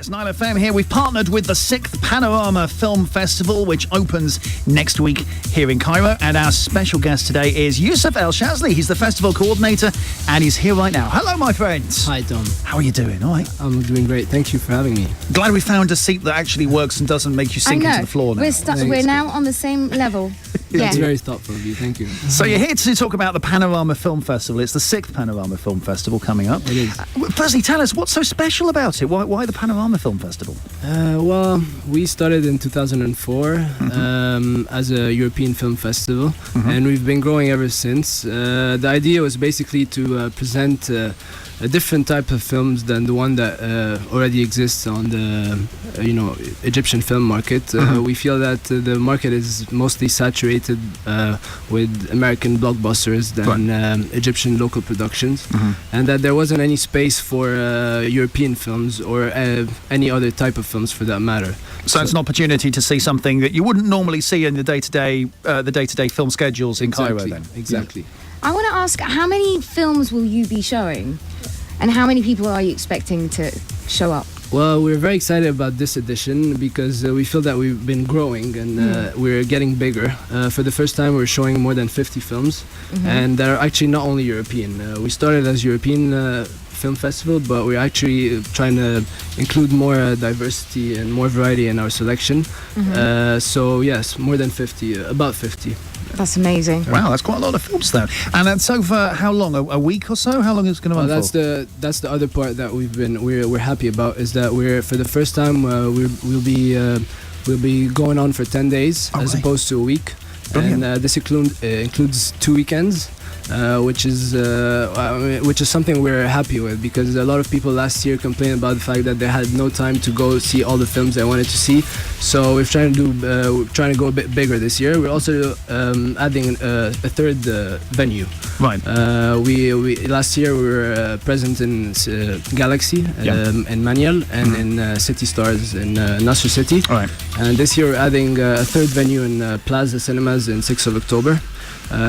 It's Nile FM here. We've partnered with the 6th Panorama Film Festival, which opens next week here in Cairo. And our special guest today is Youssef Shazly. He's the festival coordinator, and he's here right now. Hello, my friends. Hi, Tom. How are you doing? All right? I'm doing great. Thank you for having me. Glad we found a seat that actually works and doesn't make you sink into the floor now. We're now on the same level. That's very thoughtful of you. Thank you. So you're here to talk about the Panorama Film Festival. It's the 6th Panorama Film Festival coming up. It is. Firstly, tell us, what's so special about it? Why the Panorama Film Festival? Well, we started in 2004 as a European film festival, and we've been growing ever since. The idea was basically to present a different type of films than the one that already exists on the Egyptian film market. We feel that the market is mostly saturated with American blockbusters than Egyptian local productions, and that there wasn't any space for European films or any other type of films for that matter. So it's an opportunity to see something that you wouldn't normally see in the day-to-day film schedules in Cairo then. Exactly. Yeah. I want to ask, how many films will you be showing? And how many people are you expecting to show up? Well, we're very excited about this edition because we feel that we've been growing and we're getting bigger. For the first time, we're showing more than 50 films, and that are actually not only European. We started as European film festival, but we're actually trying to include more diversity and more variety in our selection. So yes, more than 50, about 50. That's amazing. Wow, that's quite a lot of films though. And that's over how long? A week or so? How long is it going to run for? That's the other part that we're happy about, is that we're for the first time we'll be going on for 10 days as opposed to a week. Brilliant. And this includes 2 weekends. Which is something we're happy with, because a lot of people last year complained about the fact that they had no time to go see all the films they wanted to see. So we're trying to go a bit bigger this year. We're also adding a third venue. Right. We last year we were present in Galaxy in Manial and in City Stars in Nasser City. All right. And this year we're adding a third venue in Plaza Cinemas in 6th of October.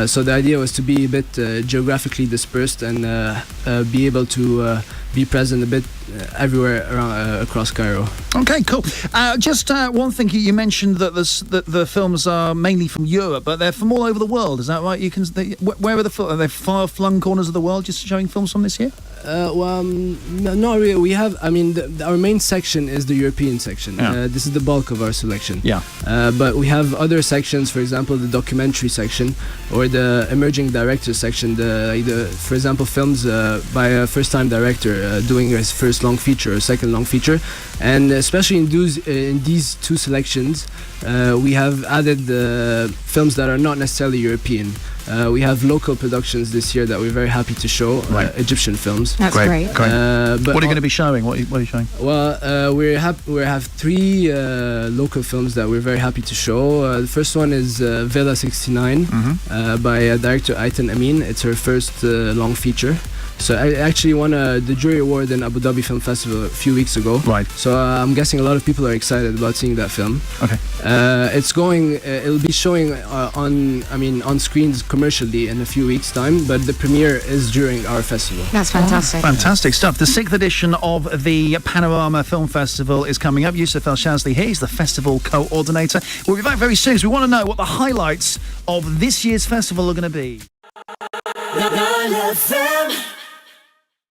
So the idea was to be a bit geographically dispersed and be able to be present a bit everywhere around, across Cairo. Okay, cool. Just one thing, you mentioned that the films are mainly from Europe, but they're from all over the world. Is that right? Where are they far-flung corners of the world just showing films from this year? Well, not really. We have, our main section is the European section. This is the bulk of our selection. Yeah. But we have other sections, for example, the documentary section or the emerging director section. For example, films by a first-time director doing his first long feature or second long feature. And especially in these 2 selections, we have added films that are not necessarily European. We have local productions this year that we're very happy to show, Egyptian films. That's great. But what are you going to be showing? What are you showing? Well, we have 3 local films that we're very happy to show. The first one is Villa 69 by director Aitan Amin. It's her first long feature. So I actually won the jury award in Abu Dhabi Film Festival a few weeks ago. Right. So I'm guessing a lot of people are excited about seeing that film. Okay. It'll be showing on screens commercially in a few weeks' time, but the premiere is during our festival. That's fantastic. Fantastic stuff. The 6th edition of the Panorama Film Festival is coming up. Youssef Shazly here. He's the festival coordinator. We'll be back very soon, because we want to know what the highlights of this year's festival are going to be.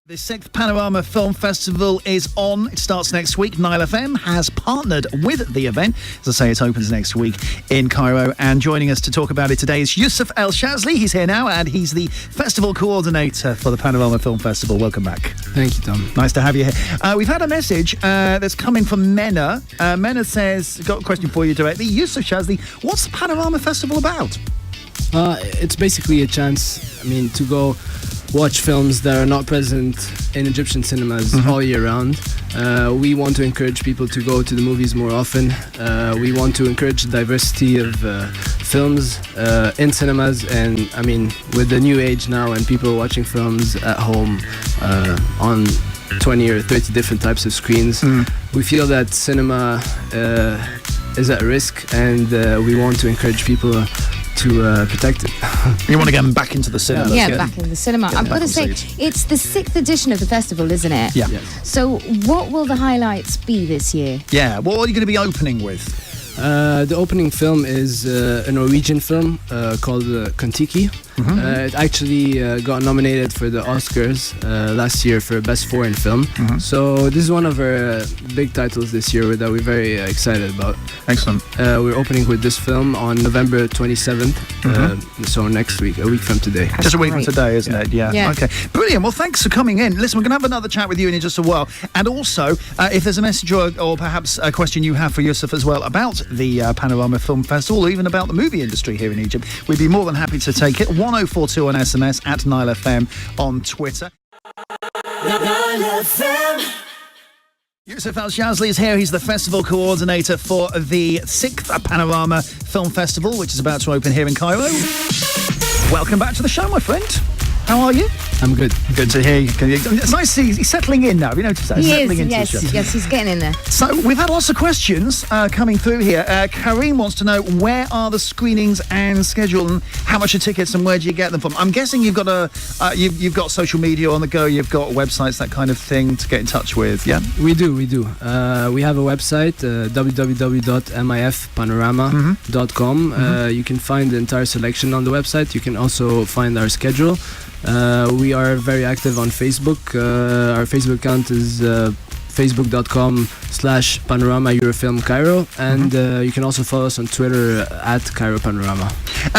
The 6th Panorama Film Festival is on. It starts next week. Nile FM has partnered with the event. As I say, it opens next week in Cairo. And joining us to talk about it today is Youssef Shazly. He's here now, and he's the festival coordinator for the Panorama Film Festival. Welcome back. Thank you, Tom. Nice to have you here. We've had a message that's coming from Mena. Mena says, got a question for you directly. Youssef Shazly, what's the Panorama Festival about? It's basically a chance, to go watch films that are not present in Egyptian cinemas all year round. We want to encourage people to go to the movies more often. We want to encourage the diversity of films in cinemas, and with the new age now and people watching films at home on 20 or 30 different types of screens, we feel that cinema is at risk, and we want to encourage people to protect it. You want to get them back into the cinema? Yeah, back in the cinema. I've got to say, it's the 6th edition of the festival, isn't it? Yeah. Yes. So what will the highlights be this year? Yeah, what are you going to be opening with? The opening film is a Norwegian film called Kon-Tiki. It actually got nominated for the Oscars last year for Best Foreign Film. So this is one of our big titles this year that we're very excited about. Excellent. We're opening with this film on November 27th, so next week, a week from today. Just a week from today, isn't it? Yeah. Okay. Brilliant. Well, thanks for coming in. Listen, we're going to have another chat with you in just a while. And also, if there's a message or perhaps a question you have for Youssef as well about the Panorama Film Festival or even about the movie industry here in Egypt, we'd be more than happy to take it. 1042 on SMS, at Nile FM on Twitter. Youssef Shazly is here. He's the festival coordinator for the 6th Panorama Film Festival, which is about to open here in Cairo. Welcome back to the show, my friend. How are you? I'm good. Good to hear you. It's nice to see he's settling in now. Have you noticed that? He settling is, into the show. yes, he's getting in there. So we've had lots of questions coming through here. Kareem wants to know, where are the screenings and schedule, and how much are tickets, and where do you get them from? I'm guessing you've got you've got social media on the go, you've got websites, that kind of thing to get in touch with. Yeah, we do. We have a website, www.mifpanorama.com. You can find the entire selection on the website. You can also find our schedule. We are very active on Facebook. Our Facebook account is facebook.com/Panorama Eurofilm Cairo, and you can also follow us on Twitter at Cairo Panorama.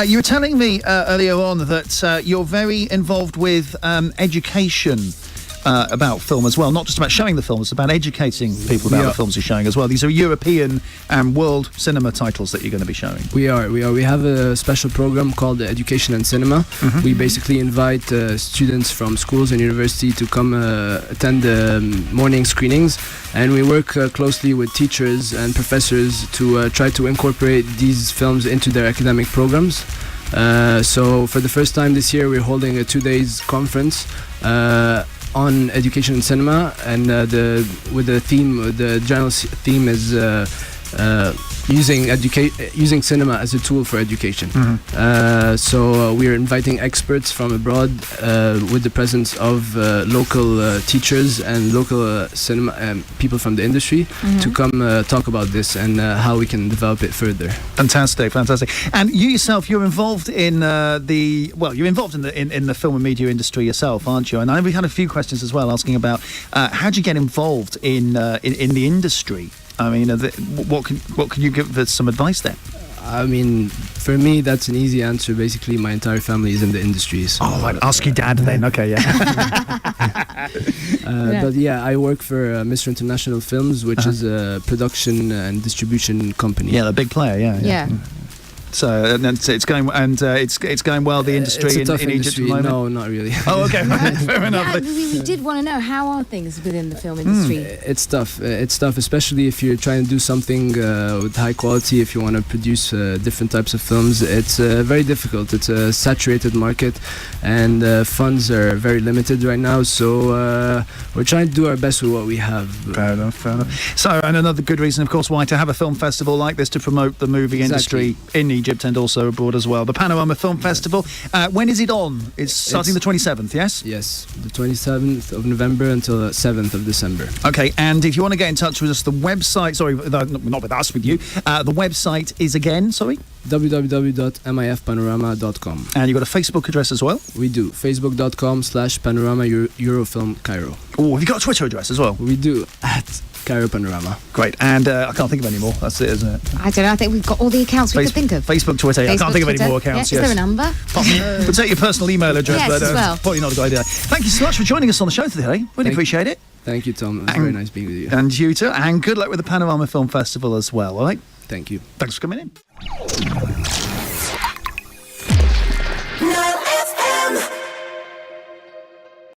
You were telling me earlier on that you're very involved with education about film as well, not just about showing the films, it's about educating people about the films you're showing as well. These are European and world cinema titles that you're going to be showing. We have a special program called Education and Cinema. We basically invite students from schools and university to come attend the morning screenings, and we work closely with teachers and professors to try to incorporate these films into their academic programs. So for the first time this year, we're holding a 2-day conference on education and cinema, and the general theme is using cinema as a tool for education. So we are inviting experts from abroad with the presence of local teachers and local cinema people from the industry to come talk about this and how we can develop it further. Fantastic. And you yourself, you're involved in you're involved in the film and media industry yourself, aren't you? And I know we had a few questions as well asking about how do you get involved in the industry? I mean, what can you give us some advice there? I mean, for me, that's an easy answer. Basically, my entire family is in the industry. So, I'd ask your dad then. Okay, yeah. But yeah, I work for Mr. International Films, which is a production and distribution company. Yeah, a big player. Yeah. So it's going well. The industry in Egypt at the moment. No, not really. Oh, okay, fair enough. Yeah, we did want to know, how are things within the film industry? It's tough. It's tough, especially if you're trying to do something with high quality. If you want to produce different types of films, it's very difficult. It's a saturated market, and funds are very limited right now. So we're trying to do our best with what we have. Fair enough. So, and another good reason, of course, why to have a film festival like this, to promote the movie industry in Egypt and also abroad as well. The Panorama Film Festival. When is it on? It's starting the 27th, yes? Yes, the 27th of November until the 7th of December. Okay, and if you want to get in touch with us, the website, not with us, with you, the website is again, www.mifpanorama.com. And you've got a Facebook address as well? We do, facebook.com/Panorama Eurofilm Cairo. Oh, have you got a Twitter address as well? We do, at Cairo Panorama. Great, and I can't think of any more. That's it, isn't it? I don't know, I think we've got all the accounts we could think of. Facebook, Twitter, I can't think of any more accounts. Is there a number? We'll take your personal email address, yes, but as well. probably not a good idea. Thank you so much for joining us on the show today. Really appreciate it. Thank you, Tom. It was very nice being with you. And you too. And good luck with the Panorama Film Festival as well, all right? Thank you. Thanks for coming in.